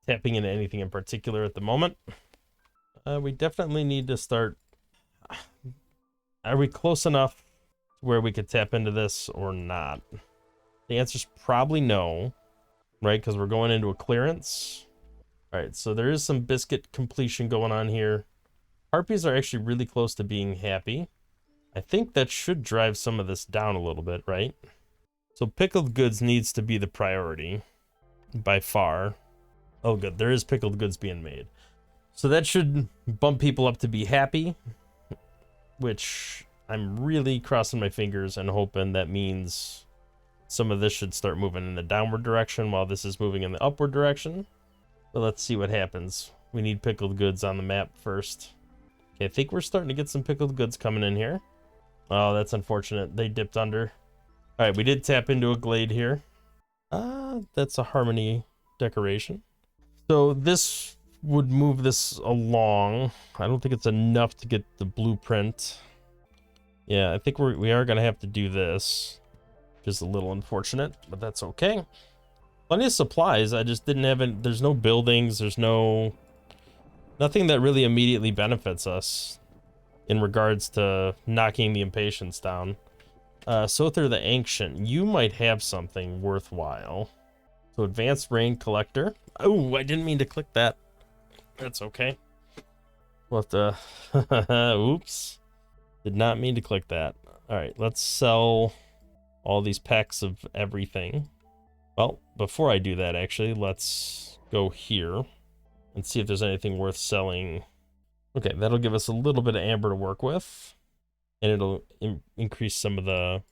tapping into anything in particular at the moment. We definitely need to start. Are we close enough where we could tap into this or not? The answer's probably no, right? Because we're going into a clearance. All right, so there is some biscuit completion going on here. Harpies are actually really close to being happy. I think that should drive some of this down a little bit, right? So pickled goods needs to be the priority by far. Oh, good. There is pickled goods being made. So that should bump people up to be happy, which I'm really crossing my fingers and hoping that means some of this should start moving in the downward direction while this is moving in the upward direction. But let's see what happens. We need pickled goods on the map first. Okay, I think we're starting to get some pickled goods coming in here. Oh, that's unfortunate. They dipped under. All right, we did tap into a glade here. That's a harmony decoration. So this would move this along. I don't think it's enough to get the blueprint. Yeah, I think we are gonna have to do this. Just a little unfortunate, but that's okay. Plenty of supplies. I just didn't have it. There's no buildings. There's nothing that really immediately benefits us in regards to knocking the impatience down. Sother the Ancient, you might have something worthwhile. So advanced rain collector. Oh, I didn't mean to click that. That's okay. We'll have to. Oops. Did not mean to click that. All right, let's sell all these packs of everything. Well, before I do that, actually, let's go here and see if there's anything worth selling. Okay, that'll give us a little bit of amber to work with, and it'll increase some of the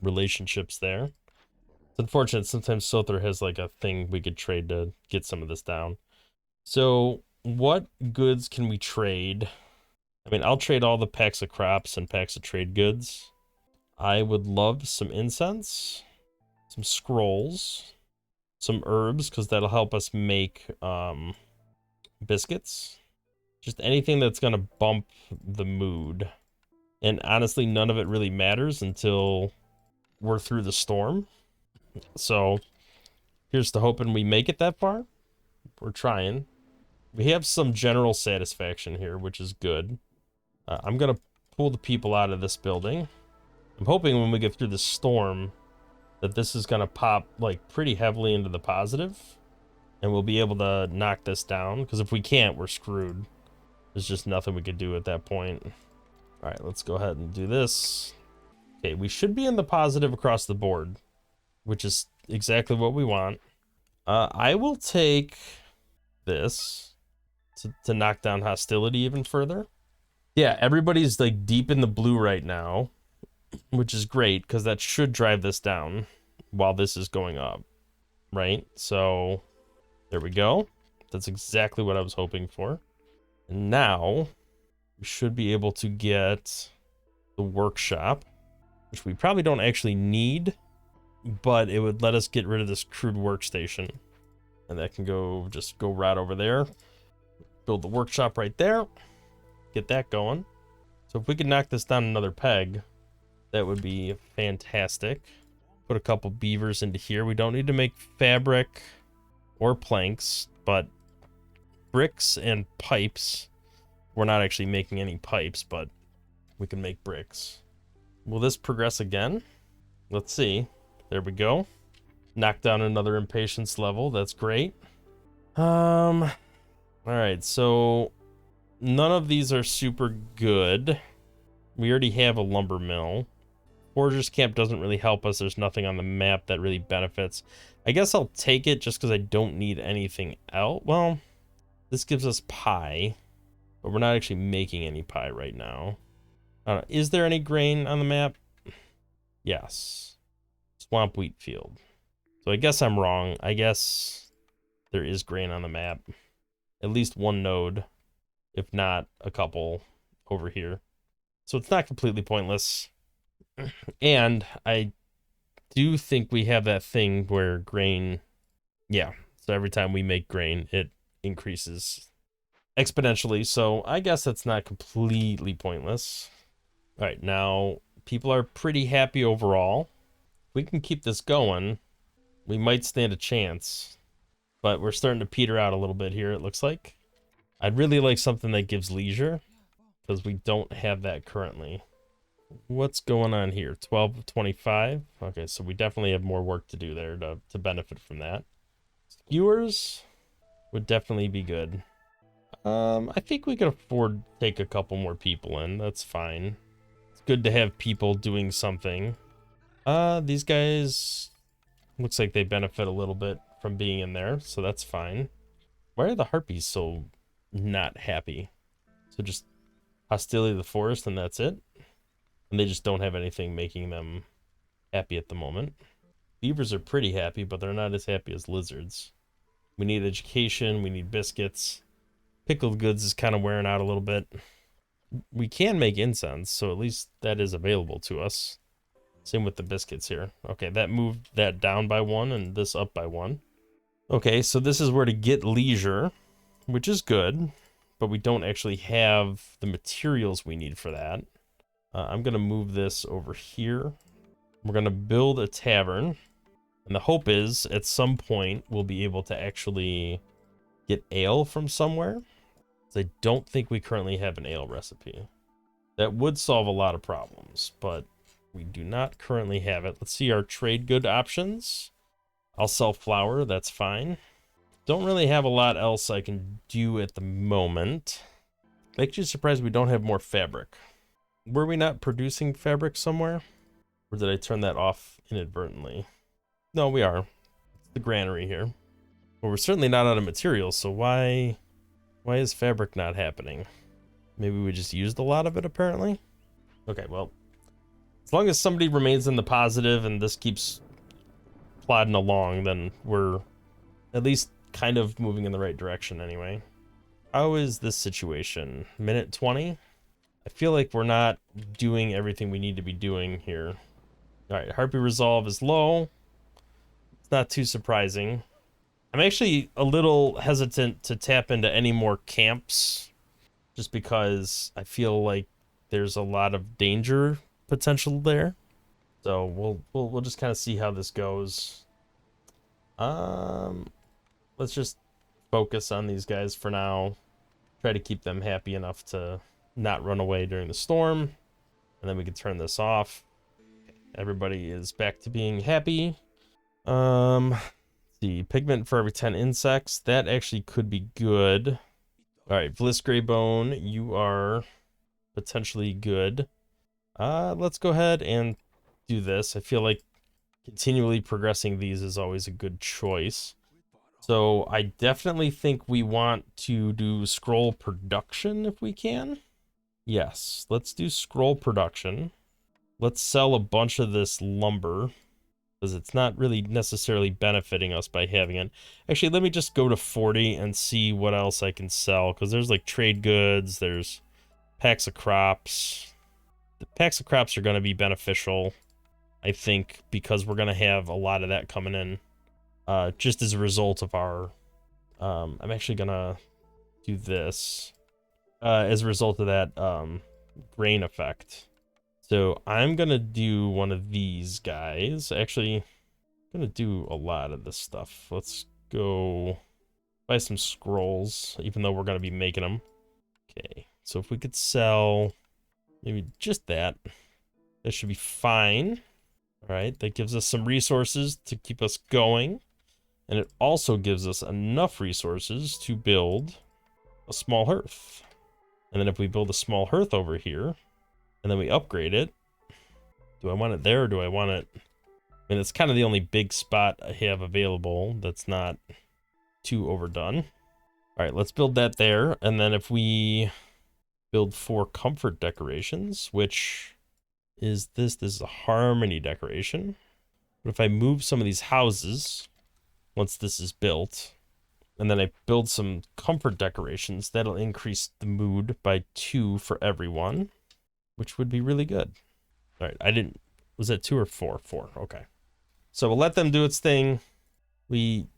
relationships there. It's unfortunate, sometimes Sother has like a thing we could trade to get some of this down. So what goods can we trade? I mean, I'll trade all the packs of crops and packs of trade goods. I would love some incense, some scrolls, some herbs, because that'll help us make biscuits. Just anything that's going to bump the mood. And honestly, none of it really matters until we're through the storm. So here's to hoping we make it that far. We're trying. We have some general satisfaction here, which is good. I'm going to pull the people out of this building. I'm hoping when we get through the storm that this is going to pop like pretty heavily into the positive. And we'll be able to knock this down. Because if we can't, we're screwed. There's just nothing we could do at that point. All right, let's go ahead and do this. Okay, we should be in the positive across the board, which is exactly what we want. I will take this to knock down hostility even further. Yeah, everybody's like deep in the blue right now, which is great because that should drive this down while this is going up, right? So there we go. That's exactly what I was hoping for. And now we should be able to get the workshop, which we probably don't actually need, but it would let us get rid of this crude workstation. And that can just go right over there. Build the workshop right there. Get that going. So if we could knock this down another peg, that would be fantastic. Put a couple beavers into here. We don't need to make fabric or planks, but bricks and pipes. We're not actually making any pipes, but we can make bricks. Will this progress again? Let's see. There we go. Knock down another impatience level. That's great. All right, so none of these are super good. We already have a lumber mill. Forger's Camp doesn't really help us. There's nothing on the map that really benefits. I guess I'll take it just because I don't need anything else. Well, this gives us pie, but we're not actually making any pie right now. Is there any grain on the map? Yes. Swamp wheat field. So I guess I'm wrong. I guess there is grain on the map. At least one node, if not a couple over here. So it's not completely pointless. And I do think we have that thing where grain, yeah, so every time we make grain, it increases exponentially. So I guess that's not completely pointless. All right, now people are pretty happy overall. If we can keep this going, we might stand a chance, but we're starting to peter out a little bit here, it looks like. I'd really like something that gives leisure, because we don't have that currently. What's going on here? 1225. Okay, so we definitely have more work to do there to benefit from that. Skewers would definitely be good. I think we can afford to take a couple more people in. That's fine. It's good to have people doing something. These guys looks like they benefit a little bit from being in there, so that's fine. Why are the harpies so not happy? So just hostility of the forest and that's it? And they just don't have anything making them happy at the moment. Beavers are pretty happy, but they're not as happy as lizards. We need education, we need biscuits. Pickled goods is kind of wearing out a little bit. We can make incense, so at least that is available to us. Same with the biscuits here. Okay, that moved that down by 1 and this up by 1. Okay, so this is where to get leisure, which is good, but we don't actually have the materials we need for that. I'm going to move this over here. We're going to build a tavern. And the hope is, at some point, we'll be able to actually get ale from somewhere. I don't think we currently have an ale recipe. That would solve a lot of problems, but we do not currently have it. Let's see our trade good options. I'll sell flour, that's fine. Don't really have a lot else I can do at the moment. Makes you surprised we don't have more fabric. Were we not producing fabric somewhere? Or did I turn that off inadvertently? No, we are. It's the granary here. Well, we're certainly not out of materials, so why is fabric not happening? Maybe we just used a lot of it, apparently? Okay, well, as long as somebody remains in the positive and this keeps plodding along, then we're at least kind of moving in the right direction anyway. How is this situation? Minute 20? I feel like we're not doing everything we need to be doing here. All right, Harpy Resolve is low. It's not too surprising. I'm actually a little hesitant to tap into any more camps just because I feel like there's a lot of danger potential there. So we'll just kind of see how this goes. Let's just focus on these guys for now. Try to keep them happy enough to not run away during the storm, and then we can turn this off. Everybody is back to being happy. See, pigment for every 10 insects, that actually could be good. All right, Bliss Greybone, you are potentially good. Let's go ahead and do this. I feel like continually progressing these is always a good choice. So I definitely think we want to do scroll production if we can. Yes, let's do scroll production. Let's sell a bunch of this lumber because it's not really necessarily benefiting us by having it. Actually, let me just go to 40 and see what else I can sell, because there's like trade goods, there's packs of crops. The packs of crops are going to be beneficial, I think, because we're going to have a lot of that coming in just as a result of our... I'm actually going to do this as a result of that grain effect. So I'm gonna do one of these guys. Actually, I'm gonna do a lot of this stuff. Let's go buy some scrolls, even though we're gonna be making them. Okay, so if we could sell maybe just that, that should be fine. All right, that gives us some resources to keep us going. And it also gives us enough resources to build a small hearth. And then if we build a small hearth over here, and then we upgrade it, do I want it there or do I want it? I mean, it's kind of the only big spot I have available that's not too overdone. All right, let's build that there. And then if we build 4 comfort decorations, which is this is a harmony decoration. But if I move some of these houses, once this is built, and then I build some comfort decorations, that'll increase the mood by 2 for everyone, which would be really good. All right, was that 2 or 4? 4, okay. So we'll let them do its thing. We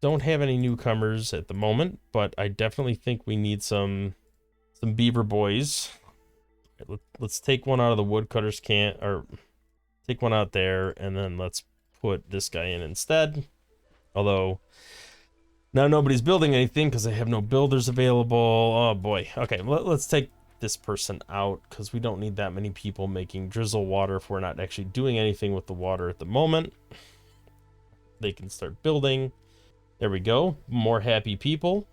don't have any newcomers at the moment, but I definitely think we need some beaver boys. Right, let's take one out of the woodcutter's camp, or take one out there, and then let's put this guy in instead. Although now nobody's building anything because I have no builders available. Oh boy. Okay, let's take this person out because we don't need that many people making drizzle water if we're not actually doing anything with the water at the moment. They can start building. There we go. More happy people.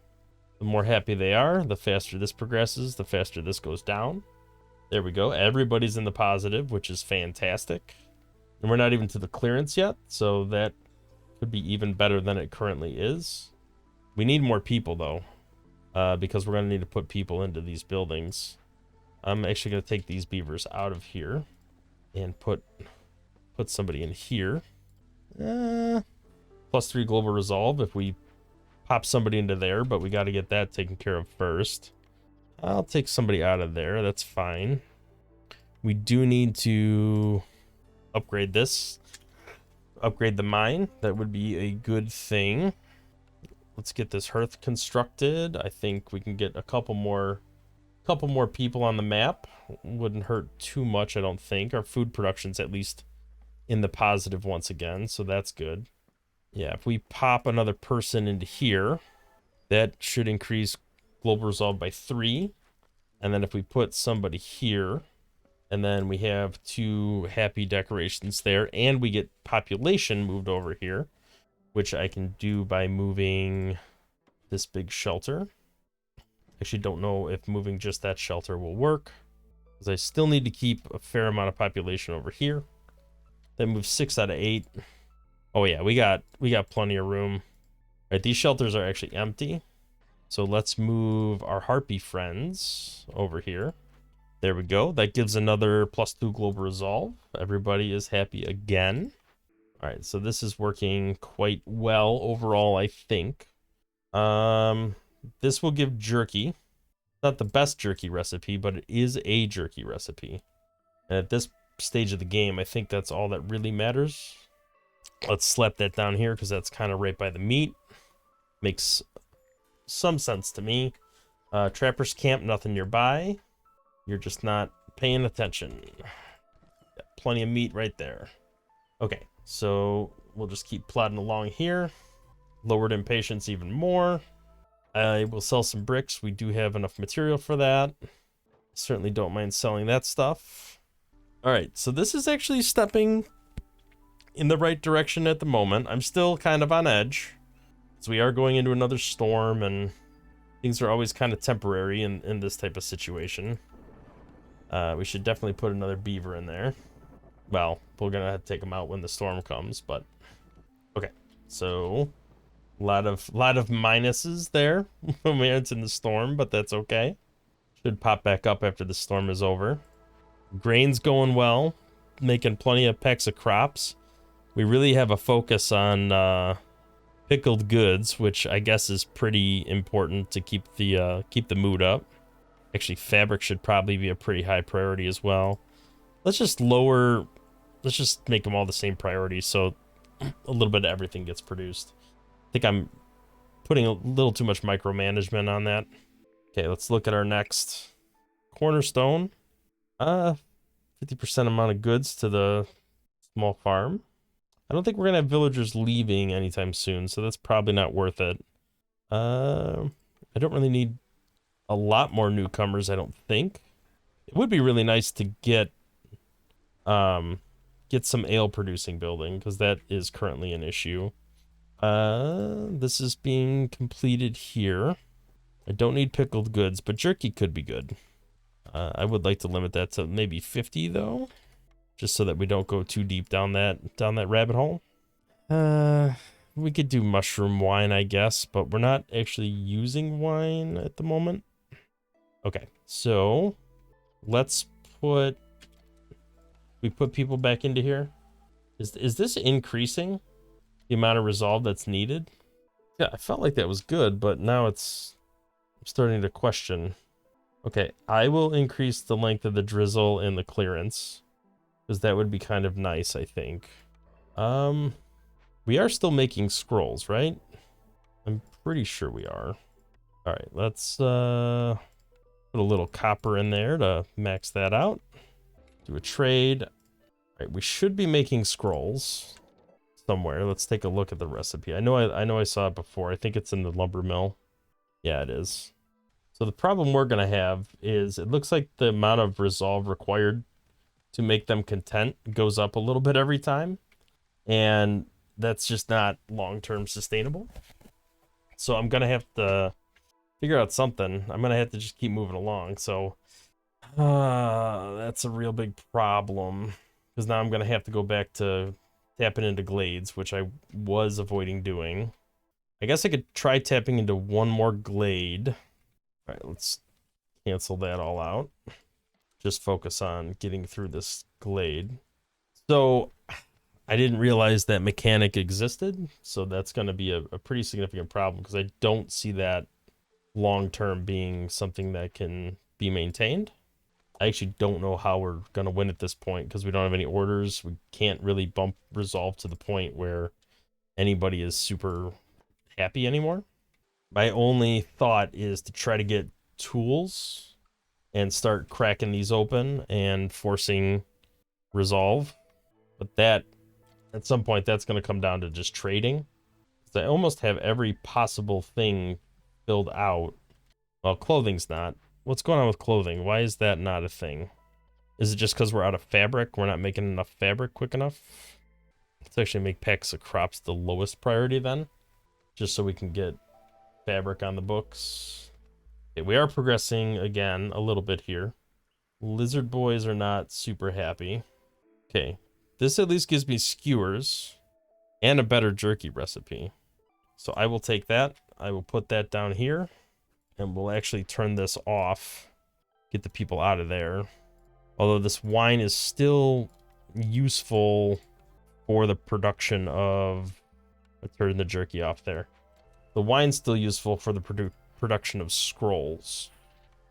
The more happy they are, the faster this progresses, the faster this goes down. There we go. Everybody's in the positive, which is fantastic. And we're not even to the clearance yet, so that could be even better than it currently is. We need more people, though, because we're going to need to put people into these buildings. I'm actually going to take these beavers out of here and put somebody in here. +3 global resolve if we pop somebody into there, but we got to get that taken care of first. I'll take somebody out of there. That's fine. We do need to upgrade this. Upgrade the mine. That would be a good thing. Let's get this hearth constructed. I think we can get a couple more people on the map. Wouldn't hurt too much, I don't think. Our food production's at least in the positive once again, so that's good. Yeah, if we pop another person into here, that should increase global resolve by 3. And then if we put somebody here, and then we have 2 happy decorations there, and we get population moved over here, which I can do by moving this big shelter. Actually, don't know if moving just that shelter will work, because I still need to keep a fair amount of population over here. Then move 6 out of 8. Oh yeah, we got plenty of room. All right, these shelters are actually empty. So let's move our harpy friends over here. There we go. That gives another +2 global resolve. Everybody is happy again. All right, so this is working quite well overall, I think. This will give jerky. Not the best jerky recipe, but it is a jerky recipe. And at this stage of the game, I think that's all that really matters. Let's slap that down here because that's kind of right by the meat. Makes some sense to me. Trapper's camp, nothing nearby. You're just not paying attention. Got plenty of meat right there. Okay, so we'll just keep plodding along here. Lowered impatience even more. I will sell some bricks. We do have enough material for that. Certainly don't mind selling that stuff. All right, so this is actually stepping in the right direction at the moment. I'm still kind of on edge. So we are going into another storm, and things are always kind of temporary in this type of situation. We should definitely put another beaver in there. Well, we're gonna have to take them out when the storm comes, but okay. So a lot of minuses there when we enter in the storm, but that's okay. Should pop back up after the storm is over. Grain's going well, making plenty of pecks of crops. We really have a focus on pickled goods, which I guess is pretty important to keep the mood up. Actually, fabric should probably be a pretty high priority as well. Let's just make them all the same priority so a little bit of everything gets produced. I think I'm putting a little too much micromanagement on that. Okay, let's look at our next cornerstone. 50% amount of goods to the small farm. I don't think we're gonna have villagers leaving anytime soon, so that's probably not worth it. I don't really need a lot more newcomers, I don't think. It would be really nice to get some ale producing building, because that is currently an issue. This is being completed here. I don't need pickled goods, but jerky could be good. I would like to limit that to maybe 50 though, just so that we don't go too deep down that rabbit hole. We could do mushroom wine, I guess, but we're not actually using wine at the moment. Okay, so let's put people back into here. Is this increasing the amount of resolve that's needed? Yeah, I felt like that was good, but now I'm starting to question. Okay, I will increase the length of the drizzle and the clearance, because that would be kind of nice, I think. We are still making scrolls, right? I'm pretty sure we are. All right, let's put a little copper in there to max that out. Do a trade. All right, we should be making scrolls somewhere. Let's take a look at the recipe. I know I saw it before. I think it's in the lumber mill. Yeah, it is. So the problem we're gonna have is it looks like the amount of resolve required to make them content goes up a little bit every time, and that's just not long-term sustainable. So I'm gonna have to figure out something. I'm gonna have to just keep moving along. So that's a real big problem, because now I'm gonna have to go back to tapping into glades, which I was avoiding doing. I guess I could try tapping into one more glade. All right, let's cancel that all out. Just focus on getting through this glade. So I didn't realize that mechanic existed, so that's going to be a pretty significant problem, because I don't see that long-term being something that can be maintained. I actually don't know how we're going to win at this point, because we don't have any orders. We can't really bump resolve to the point where anybody is super happy anymore. My only thought is to try to get tools and start cracking these open and forcing resolve. But that, at some point, that's going to come down to just trading. I almost have every possible thing filled out. Well, clothing's not. What's going on with clothing? Why is that not a thing? Is it just because we're out of fabric? We're not making enough fabric quick enough? Let's actually make packs of crops the lowest priority then, just so we can get fabric on the books. Okay, we are progressing again a little bit here. Lizard boys are not super happy. Okay, this at least gives me skewers and a better jerky recipe. So I will take that. I will put that down here, and we'll actually turn this off. Get the people out of there. Although this wine is still useful for the production of... Let's turn the jerky off there. The wine's still useful for the production of scrolls,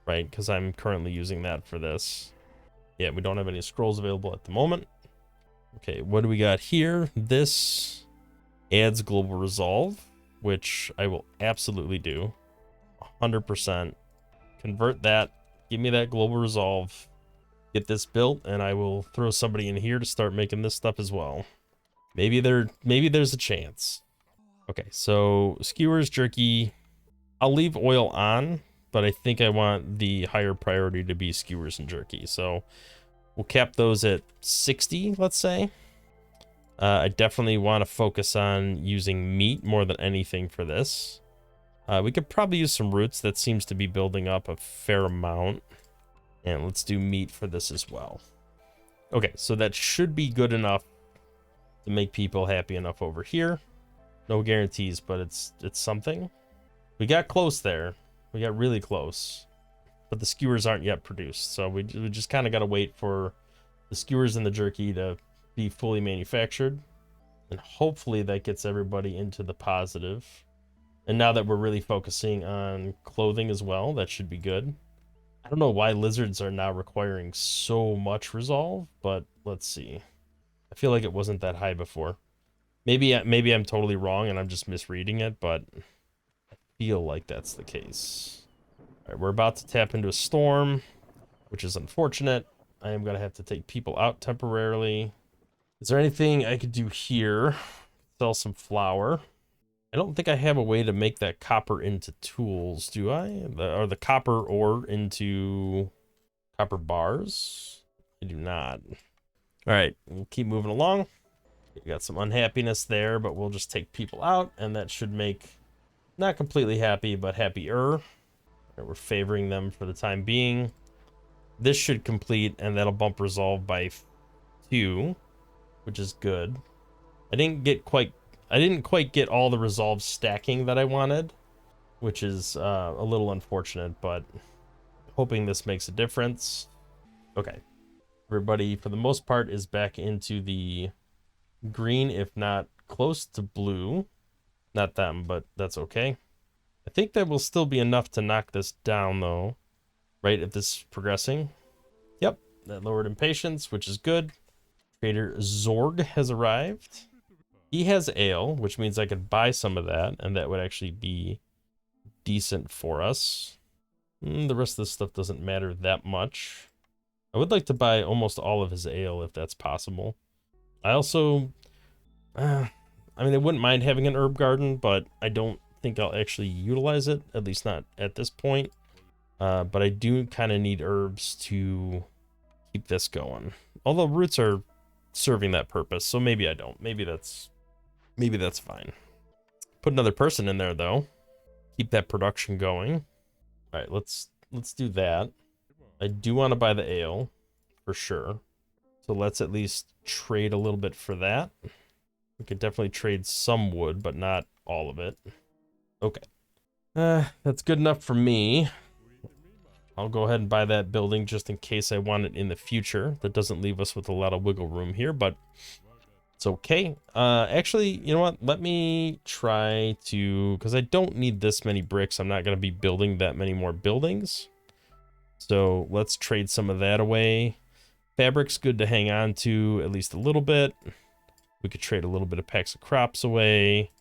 right? Because I'm currently using that for this. Yeah, we don't have any scrolls available at the moment. Okay, what do we got here? This adds global resolve, which I will absolutely do. 100%. Convert that. Give me that global resolve. Get this built, and I will throw somebody in here to start making this stuff as well. Maybe there's a chance. Okay, so skewers, jerky. I'll leave oil on, but I think I want the higher priority to be skewers and jerky. So we'll cap those at 60, let's say. I definitely want to focus on using meat more than anything for this. We could probably use some roots. That seems to be building up a fair amount. And let's do meat for this as well. Okay, so that should be good enough to make people happy enough over here. No guarantees, but it's something. We got close there. We got really close. But the skewers aren't yet produced, so we just kind of got to wait for the skewers and the jerky to be fully manufactured. And hopefully that gets everybody into the positive. And now that we're really focusing on clothing as well, that should be good. I don't know why lizards are now requiring so much resolve, but let's see. I feel like it wasn't that high before. Maybe I'm totally wrong and I'm just misreading it, but I feel like that's the case. All All right, we're about to tap into a storm, which is unfortunate. I am going to have to take people out temporarily. Is there anything I could do here? Sell some flour. I don't think I have a way to make that copper into tools, do I? Or the copper ore into copper bars? I do not. All right, we'll keep moving along. We got some unhappiness there, but we'll just take people out, and that should make not completely happy, but happier. Right, we're favoring them for the time being. This should complete, and that'll bump resolve by 2, which is good. I didn't quite get all the resolve stacking that I wanted, which is a little unfortunate, but hoping this makes a difference. Okay. Everybody, for the most part, is back into the green, if not close to blue. Not them, but that's okay. I think that will still be enough to knock this down, though. Right, if this is progressing. Yep, that lowered impatience, which is good. Trader Zorg has arrived. He has ale, which means I could buy some of that, and that would actually be decent for us. The rest of this stuff doesn't matter that much. I would like to buy almost all of his ale, if that's possible. I also... I mean, I wouldn't mind having an herb garden, but I don't think I'll actually utilize it, at least not at this point. But I do kind of need herbs to keep this going. Although roots are serving that purpose, so maybe I don't. Maybe that's fine. Put another person in there, though. Keep that production going. All right, let's do that. I do want to buy the ale, for sure. So let's at least trade a little bit for that. We could definitely trade some wood, but not all of it. Okay. That's good enough for me. I'll go ahead and buy that building just in case I want it in the future. That doesn't leave us with a lot of wiggle room here, but it's okay. Actually, you know what? Let me try to... because I don't need this many bricks. I'm not going to be building that many more buildings. So let's trade some of that away. Fabric's good to hang on to at least a little bit. We could trade a little bit of packs of crops away.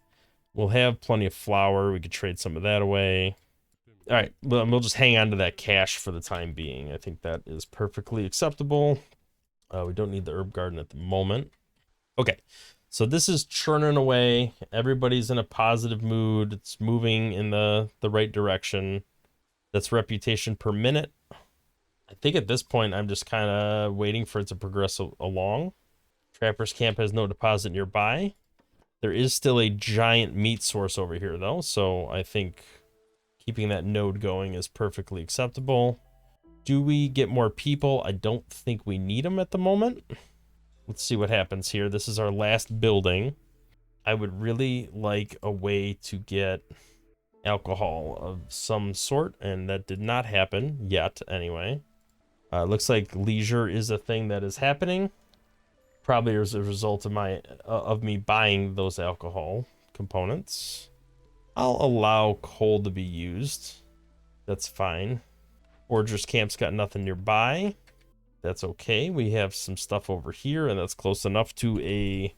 We'll have plenty of flour. We could trade some of that away. All right, well, we'll just hang on to that cash for the time being. I think that is perfectly acceptable. We don't need the herb garden at the moment. Okay, so this is churning away. Everybody's in a positive mood. It's moving in the right direction. That's reputation per minute. I think at this point, I'm just kind of waiting for it to progress along. Trapper's camp has no deposit nearby. There is still a giant meat source over here, though, so I think keeping that node going is perfectly acceptable. Do we get more people? I don't think we need them at the moment. Let's see what happens here. This is our last building. I would really like a way to get alcohol of some sort, and that did not happen yet, anyway. Looks like leisure is a thing that is happening. Probably as a result of me buying those alcohol components. I'll allow coal to be used. That's fine. Forger's camp's got nothing nearby. That's okay. We have some stuff over here, and that's close enough to a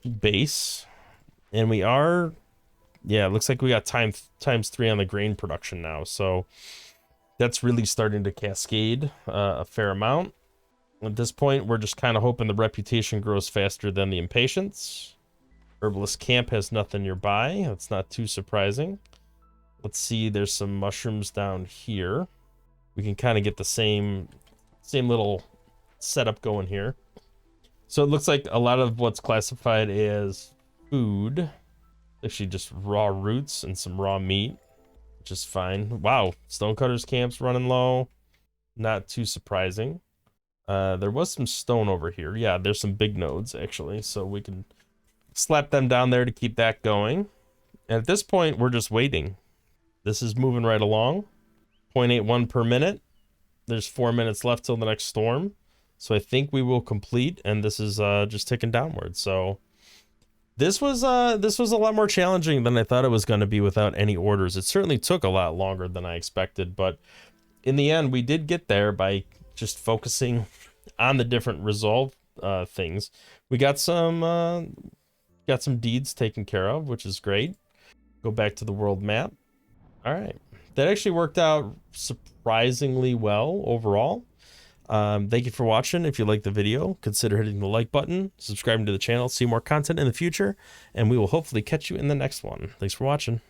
base. And we are... yeah, it looks like we got times 3 on the grain production now. So that's really starting to cascade a fair amount. At this point, we're just kind of hoping the reputation grows faster than the impatience. Herbalist camp has nothing nearby. That's not too surprising. Let's see, there's some mushrooms down here. We can kind of get the same little setup going here. So it looks like a lot of what's classified as food, actually just raw roots and some raw meat, which is fine. Wow, Stonecutter's camp's running low. Not too surprising. There was some stone over here. Yeah, there's some big nodes, actually, so we can slap them down there to keep that going. And at this point, we're just waiting. This is moving right along. 0.81 per minute. There's 4 minutes left till the next storm. So I think we will complete, and this is just ticking downward. So this was a lot more challenging than I thought it was going to be without any orders. It certainly took a lot longer than I expected, but in the end, we did get there by just focusing on the different resolve things. We got some deeds taken care of, which is great. Go back to the world map. All right, that actually worked out surprisingly well overall. Thank you for watching. If you like the video, consider hitting the like button, subscribing to the channel, see more content in the future, and we will hopefully catch you in the next one. Thanks for watching.